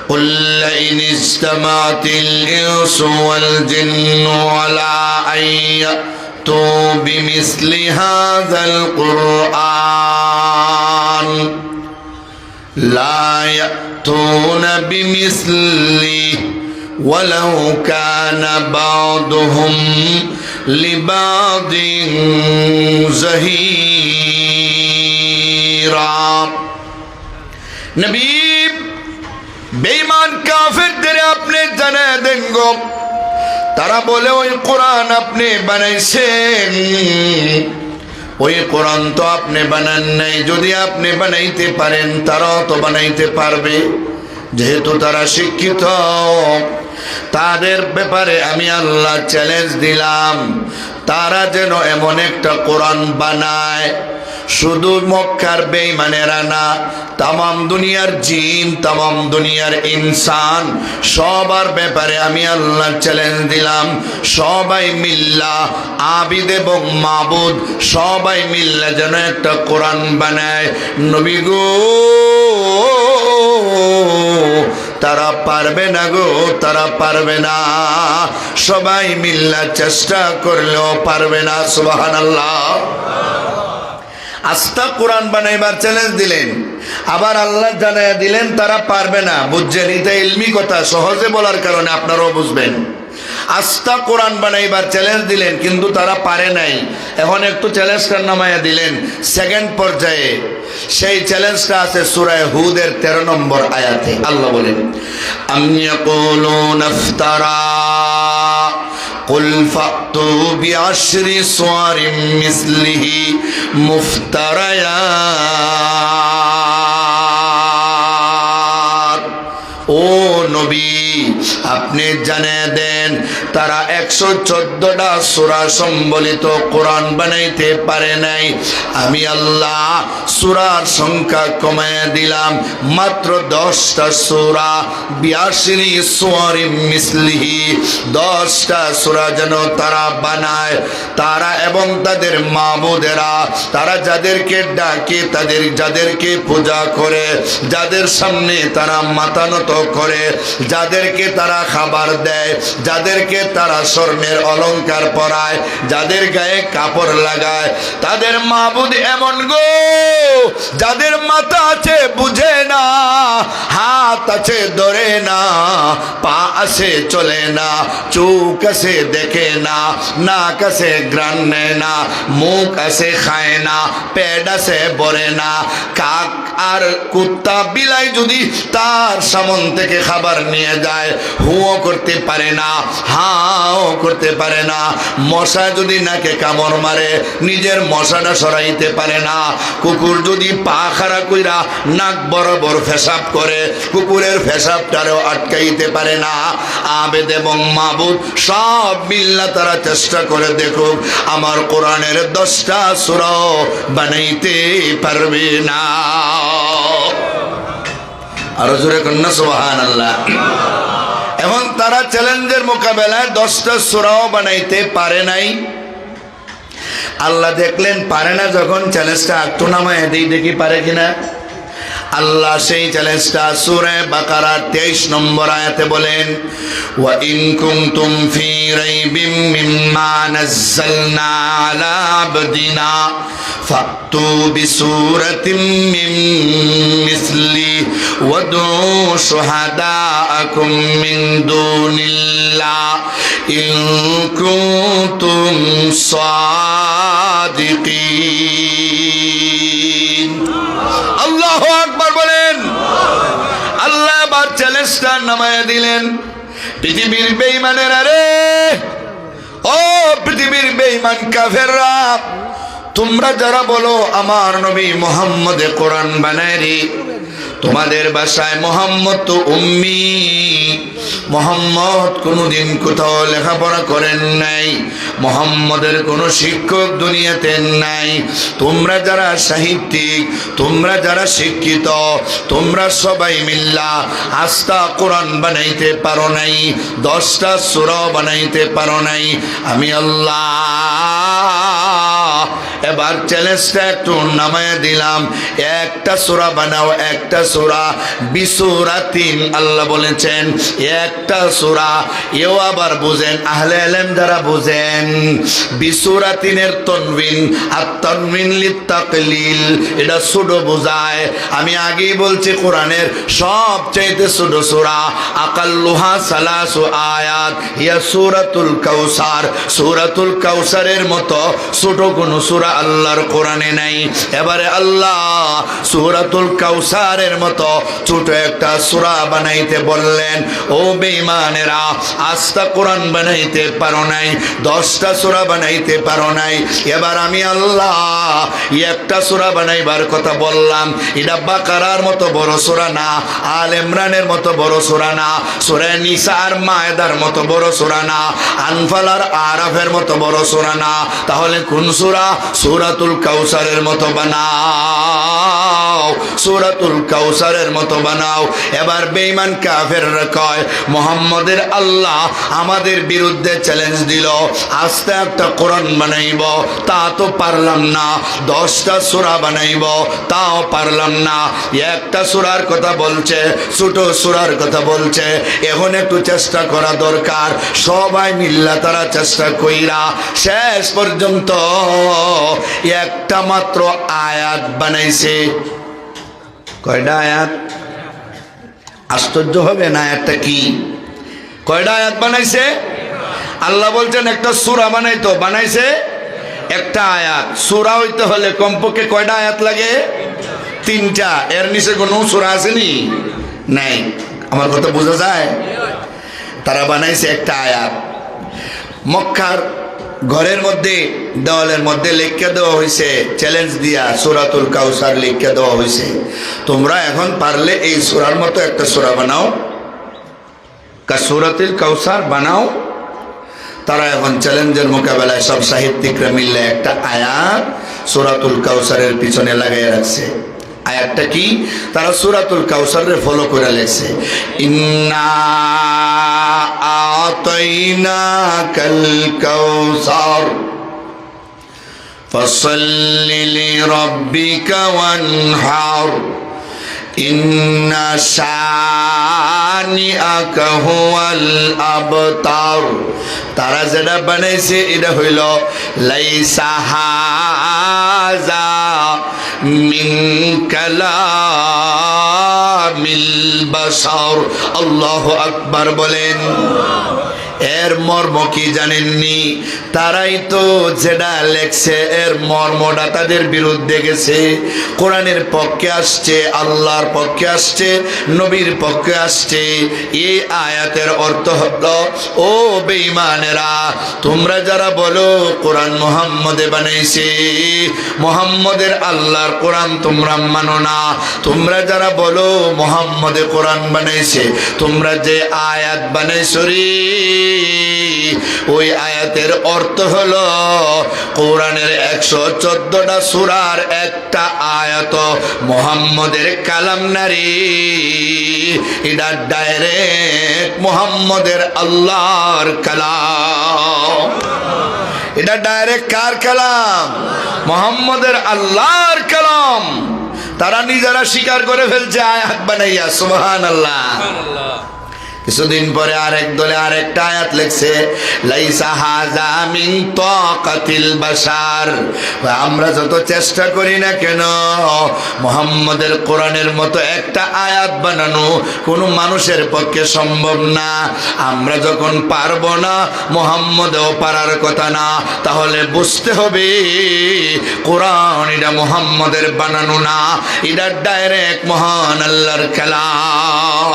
قل لئن اجتمعت الإنس والجن على أن يأتوا بمثل هذا القرآن لا يأتون بمثله ولو كان بعضهم لبعض ظهيرا নবী বেঈমান কাফেরদের আপনি জানায় দেন গো, তারা বলে ওই কোরআন আপনি বানাইছেন, ওই কোরআন তো আপনি বানান নাই। যদি আপনি বানাইতে পারেন তারাও তো বানাইতে পারবে। যেহেতু তারা শিক্ষিত, তাদের ব্যাপারে আমি আল্লাহ চ্যালেঞ্জ দিলাম, তারা যেন এমন একটা কোরআন বানায়, শুধু মক্কার বেঈমানেরা না, তামাম দুনিয়ার জিন, তামাম দুনিয়ার ইনসান, সবার ব্যাপারে আমি আল্লাহ চ্যালেঞ্জ দিলাম, সবাই মিল্লা আবিদ এবং মাবুদ সবাই মিল্লা যেন একটা কোরআন বানায়। নবী গো, তারা পারবে না গো, তারা পারবে না। সবাই মিল্লা চেষ্টা করলেও পারবে না। সুবহানাল্লাহ। আস্তা কোরআন বানাইবার চ্যালেঞ্জ দিলেন, আবার আল্লাহ জানাইয়া দিলেন তারা পারবে না। বুঝছেন? এটা ইলমি কথা, সহজে বলার কারণে আপনারাও বুঝবেন। আস্তা কোরআন বানাইবার চ্যালেঞ্জ দিলেন, কিন্তু তারা পারে নাই। এখন একটু চ্যালেঞ্জটা নামাইয়া দিলেন সেকেন্ড পর্যায়ে। সেই চ্যালেঞ্জটা আছে সূরা হুদের 13 নম্বর আয়াতে। আল্লাহ বলেন, আম ইয়াকুলুনা ইফতারা قل فأتوا بعشر صور مثله مفتريات। ও নবী, আপনি জানিয়ে দেন তারা 114টা সূরা সম্বলিত কোরআন বানাইতে পারে নাই। আমি আল্লাহ সূরার সংখ্যা কমায় দিলাম, মাত্র 10টা সূরা, 82 সুওয়ারিম মিসলিহি, 10টা সূরা যেন তারা বানায়। তারা এবং তাদের মাবুদেরা, তারা যাদেরকে ডাকে, যাদেরকে পূজা করে, যাদের সামনে তারা মাথা নত করে, যাদেরকে তারা খাবার দেয়, যাদেরকে তারা স্বর্ণের অলংকার পরায়, যাদের গায়ে কাপড় লাগায়, তাদের মাবুদ এমন গো, যাদের মাথা আছে বুঝে না, হাত আছে ধরে না, পা আছে চলে না, চোখ আছে দেখে না, নাক আছে ঘ্রাণ নেয় না, মুখ আছে খায় না, পেট আছে ভরে না। কাক আর কুত্তা বিলাই যদি তার সামন থেকে খাবার নিয়ে যায়, হুও করতে পারে না, হাও করতে পারে না। মশা যদি নাকে কামড় মারে, নিজের মশাটা সরাইতে পারে না। কুকুর যদি পা খাড়া কইরা নাক বরাবর পেশাব করে, কুকুরের পেশাবটারও আটকাইতে পারে না। আবেদ এবং মাবুদ সব মিল্লা তারা চেষ্টা করে দেখুক, আমার কোরআনের 10টা সূরাও বানাইতে পারবে না। আরো জোরে কন্যা সুবহানাল্লাহ। এখন তারা চ্যালেঞ্জের মোকাবেলায় 10টা সূরাও বানাইতে পারে নাই। আল্লাহ দেখলেন পারে না, যখন চ্যালেঞ্জটা একটু নামায় দিই, দেখি পারে কিনা। আল্লাহ সেই চ্যালেঞ্জটা সূরা বাকারা 23 নম্বর আয়াতে বলেন, ওয়া ইন কুনতুম ফি রাইবিম মিম্মা নাযালনা আলা আবদিনা ফাতু বিসূরাতিম মিন মিসলি ওয়াদু শুহাদাআকুম মিন দুনিল্লাহ ইন কুনতুম সাদিকিন। আল্লাহু আকবার বলেন। আল্লাহ আবার চ্যালেঞ্জটা নামায় দিলেন, পৃথিবীর বেঈমানেরা রে, ও পৃথিবীর বেঈমান কাফেররা, তোমরা যারা বলো আমার নবী মুহাম্মদে কোরআন বানায় রে, তোমাদের ভাষায় মোহাম্মদ তো উম্মি, মোহাম্মদ কোনোদিন কোথাও লেখাপড়া করেন নাই, মোহাম্মদের কোনো শিক্ষক দুনিয়াতে নাই। তোমরা যারা সাহিত্যিক, তোমরা যারা শিক্ষিত, তোমরা সবাই মিল্লা আস্তা কোরআন বানাইতে পারো নাই, 10টা সূরা বানাইতে পারো নাই। আমি আল্লাহ এবার চ্যালেঞ্জটা একটু নামায় দিলাম, একটা সূরা বানাও, একটা সূরা বিসূরাতিন আল্লাহ বলেছেন একটা সূরা। এও আবার বুঝেন, আহলে ইলম যারা বুঝেন, বিসূরাতিনের তানবিন আর তানবিন লিতাকলিল, এটা ছোট বোঝায়। আমি আগেই বলছি কোরআনের সবচাইতে ছোট সূরা আকাল্লুহা সালাসু আয়াত ইয়া সূরাতুল কাউসার। সূরাতুল কাউসারের মতো ছোট কোনো সূরা আল্লাহর কোরআনে নাই। এবারে আল্লাহ সূরাতুল কাউসারের মতো ছোট একটা সূরা বানাইতে বললেন। ও বেঈমানেরা, আস্তা কোরআন বানাইতে পারো নাই, 10টা সূরা বানাইতে পারো নাই। এবার আমি আল্লাহ একটা সূরা বানাইবার কথা বললাম। এটা বাকারার মতো বড় সূরা না, আল ইমরানের মতো বড় সূরা না, সূরা নিসা আর মায়েদার মতো বড় সূরা না, আনফাল আর আরাফের মতো বড় সূরা না। তাহলে কোন সূরা? সূরাতুল কাউসারের মতো বানাও, সূরাতুল কাউসারের মতো বানাও। এবার বেঈমান কাফেররা কয় মুহাম্মদের আল্লাহ আমাদের বিরুদ্ধে চ্যালেঞ্জ দিল, আস্তে একটা কোরআন বানাইব, তা তো পারলাম না। 10টা সূরা বানাইব, তাও পারলাম না। একটা সূরার কথা বলছে, ছোট সূরার কথা বলছে। এখন একটু চেষ্টা করা দরকার। সবাই মিল্লা তারা চেষ্টা কইরা শেষ পর্যন্ত একটা মাত্র আয়াত বানাইছে। কয়টা আয়াত? আশ্চর্য হবে না, আয়াতটা কি? কয়টা আয়াত বানাইছে? আল্লাহ বলছেন একটা সূরা বানাইতো, বানাইছে একটা আয়াত। সূরা হইতে হলে কমপক্ষে কয়টা আয়াত লাগে? 3টা। এর নিচে কোনো সূরা আসেনি? নাই। আমার কথা বোঝা যায়? তারা বানাইছে একটা আয়াত। মক্কার ঘরের মধ্যে দেওয়ালের মধ্যে লিখে দেওয়া হয়েছে, চ্যালেঞ্জ দিয়া সূরাতুল কাউসার লিখে দেওয়া হয়েছে, তোমরা এখন পারলে এই সূরার মতো একটা সূরা বানাও, সূরাতুল কাউসার বানাও। তারা এখন চ্যালেঞ্জের মোকাবেলায় সব সাহিত্যিকরা মিললে একটা আয়াত সূরাতুল কাউসারের পিছনে লাগাই রাখছে। আয়াতটা কি? তারা সূরাতুল কাউসারের ফলো করে লেখছে, ইন্না আতাইনাকাল কাউসার ফাসাল্লি লিরাব্বিকা ওয়ানহার ইন্না শানিআকা হুয়াল আবতার। তারা যেটা বানাইছে এটা হইল লাইসা হাযা মিন কালামিল বাশার। আল্লাহু আকবার বলেন। এর মর্ম কি জানেননি? তারাই তো যেটা লেখছে এর মর্মটা তাদের বিরুদ্ধে গেছে। কোরআনের পক্ষে আসছে, আল্লাহর পক্ষে আসছে, নবীর পক্ষে আসছে। এই আয়াতের অর্থ হলো, ও বেঈমানেরা, তোমরা যারা বলো কোরআন মুহাম্মদে বানাইছে, মুহাম্মদের আল্লাহর কোরআন তোমরা মানো না। তোমরা যারা বলো মুহাম্মদে কোরআন বানাইছে, তোমরা যে আয়াত বানাইছো রে, ওই আয়াতের অর্থ হলো কোরআনের 114টা সূরার একটা আয়াত মুহাম্মদের কালাম নারী। এটা ডাইরেক্ট মুহাম্মদের আল্লাহর কালাম। এটা ডাইরেক্ট কার কালাম? মুহাম্মদের আল্লাহর কালাম। তারা নিজেরা স্বীকার করে ফেলছে আয়াত বানাইয়া। সুবহানাল্লাহ। কিছুদিন পরে আরেক দলে আরেকটা আয়াত লেখছে, লাইসা হাযা মিন তাকাতিল বাশার। আমরা যত চেষ্টা করি না কেন, মুহাম্মদের কোরআনের মতো একটা আয়াত বানানো কোনো মানুষের পক্ষে সম্ভব না। আমরা যখন পারবো না, মুহাম্মদেও পারার কথা না, তাহলে বুঝতে হবে কোরআন এটা মুহাম্মদের বানানো না, এটা ডাইরেক্ট মহান আল্লাহর কালাম।